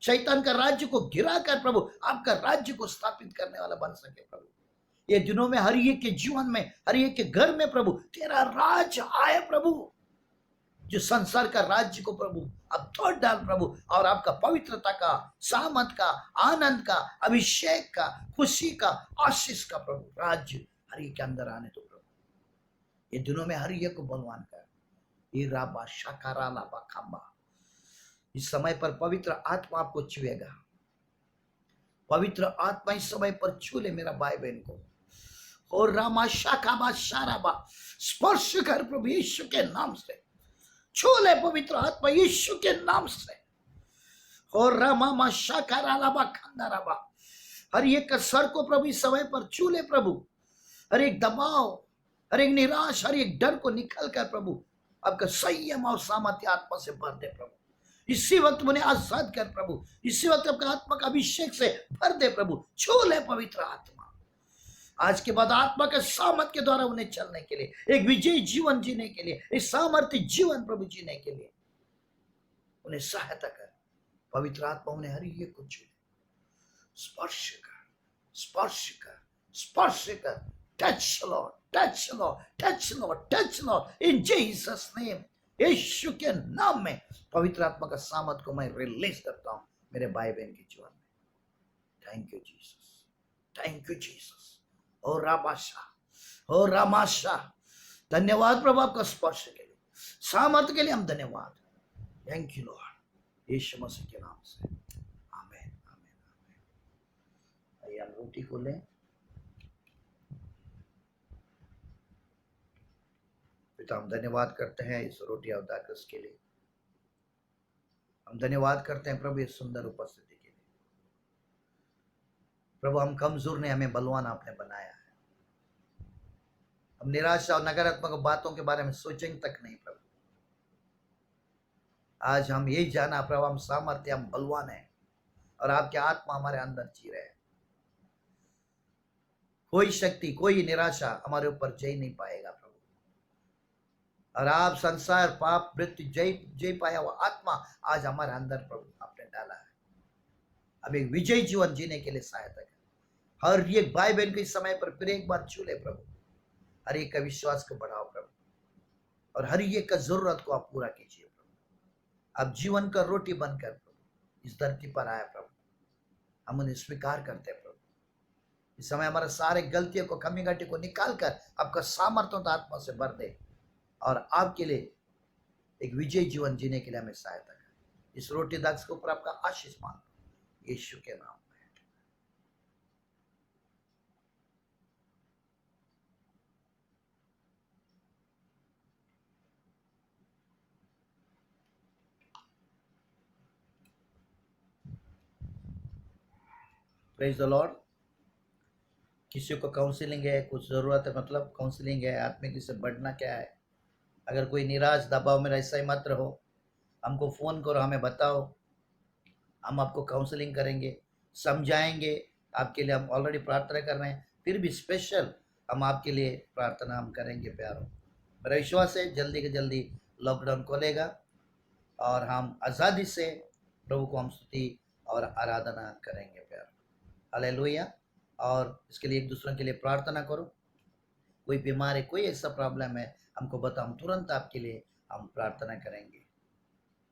शैतान का राज्य को गिराकर प्रभु आपका राज्य को स्थापित करने वाला बन सके प्रभु। ये दिनों में हर एक के जीवन में, हर एक के घर में प्रभु तेरा राज आए प्रभु। जो संसार का राज्य को प्रभु अब तोड़ डाल प्रभु, और आपका पवित्रता का, सामर्थ का, आनंद का, अभिषेक का, खुशी का, आशीष का प्रभु राज्य हर एक के अंदर आने दो प्रभु। ये दिनों में हर एक को बलवान कर। ये राबा शाकारा लाबा खंबा, इस समय पर पवित्र आत्मा आपको छुएगा। पवित्र आत्मा इस समय पर छू ले मेरा भाई बहन को। और रामा शाखाबा शाराबा, स्पर्श कर प्रभु यीशु के नाम से। छू ले पवित्र आत्मा यीशु के नाम से। और रामा शाखारा लाबा खंडाराबा, हर एक का सर को प्रभु इस समय पर छू ले प्रभु। हर एक दबाव, हर एक निराश, हर एक डर को निकल कर प्रभु आपका संयम और सामर्थ्य आत्मा से भर दे प्रभु। इसी वक्त उन्हें आजाद कर प्रभु। इसी वक्त आपका आत्मा का अभिषेक से भर दे प्रभु। छू ले पवित्र आत्मा। आज के बाद आत्मा के सामर्थ के द्वारा उन्हें चलने के लिए, एक विजयी जीवन जीने के लिए, एक सामर्थ्य जीवन प्रभु जीने के लिए उन्हें सहायता कर। पवित्र आत्मा उन्हें हर एक को छू ले। स्पर्श कर, स्पर्श कर, स्पर्श कर। Touch Lord, touch Lord, touch Lord, touch Lord in Jesus name. यीशु के नाम में पवित्र आत्मा का सामर्थ को मैं रिलीज करता हूं मेरे भाई बहन के जीवन में। Thank you Jesus, thank you Jesus. ओ रामाशा, ओ रामाशा, धन्यवाद प्रभु आपका स्पर्श के लिए, सामर्थ के लिए हम धन्यवाद। थैंक यू लॉर्ड, यीशु मसीह के नाम से आमीन, आमीन, आमीन। आइए हम रोटी को लें। पिता, हम धन्यवाद करते हैं इस रोटी और दाकस के लिए। हम धन्यवाद करते हैं प्रभु इस सुंदर उपस्थिति के लिए। प्रभु हम कमजोर ने, हमें बलवान आपने बनाया है। हम निराशा और नकारात्मक बातों के बारे में सोचेंगे तक नहीं प्रभु। आज हम यही जाना प्रभु, हम सामर्थ्य, हम बलवान हैं और आपके आत्मा हमारे अंदर जी रहे हैं। कोई शक्ति, कोई निराशा हमारे ऊपर जय नहीं पाएगा प्रभु। और आप संसार, पाप, मृत्यु जय जय पाया हुआ आत्मा आज हमारे अंदर प्रभु आपने डाला है। अब एक विजयी जीवन जीने के लिए सहायता करें। हर एक भाई बहन को इस समय पर फिर एक बार छू ले प्रभु। हर एक का विश्वास को बढ़ाओ प्रभु, और हर एक का जरूरत को आप पूरा कीजिए प्रभु। अब जीवन का रोटी बनकर प्रभु इस धरती पर आया प्रभु, हम उन्हें स्वीकार करते हैं प्रभु। इस समय हमारे सारे गलतियों को, कमी घाटी को निकाल कर आपका सामर्थ्य तो आत्मा से भर दे, और आपके लिए एक विजयी जीवन जीने के लिए हमें सहायता करें। इस रोटी दास के ऊपर आपका आशीष मांगो यीशु के नाम में। Praise the Lord. किसी को काउंसलिंग है, कुछ ज़रूरत है, मतलब काउंसलिंग है, आत्मिक से बढ़ना क्या है। अगर कोई निराश दबाव में ऐसा ही मत रहो, हमको फ़ोन करो, हमें बताओ, हम आपको काउंसलिंग करेंगे, समझाएंगे। आपके लिए हम ऑलरेडी प्रार्थना कर रहे हैं, फिर भी स्पेशल हम आपके लिए प्रार्थना हम करेंगे प्यारों। मेरा विश्वास है जल्दी के जल्दी लॉकडाउन खोलेगा और हम आज़ादी से प्रभु को हम स्तुति और आराधना करेंगे प्यारों। हालेलुया। और इसके लिए एक दूसरे के लिए प्रार्थना करो। कोई बीमार है, कोई ऐसा प्रॉब्लम है, हमको बताओ, हम तुरंत आपके लिए हम प्रार्थना करेंगे।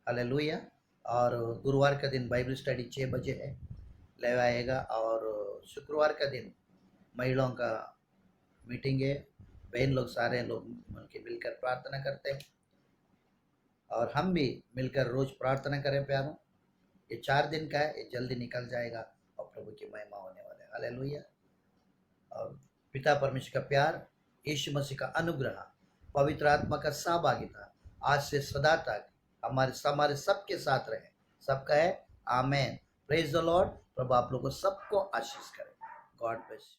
हालेलुया। और गुरुवार का दिन बाइबल स्टडी 6 बजे है, ले आएगा। और शुक्रवार का दिन महिलाओं का मीटिंग है, बहन लोग सारे लोग मिलकर प्रार्थना करते हैं, और हम भी मिलकर रोज प्रार्थना करें प्यारों। ये 4 दिन का है, ये जल्दी निकल जाएगा और प्रभु की महिमा होने वाले है। हालेलुया। और पिता परमेश्वर का प्यार, यीशु मसीह का अनुग्रह, पवित्र आत्मा का सहभागिता आज से सदा तक हमारे सबके साथ रहे। सबका है आमेन। Praise the Lord. प्रभु आप लोगों को सबको आशीष करे। God bless.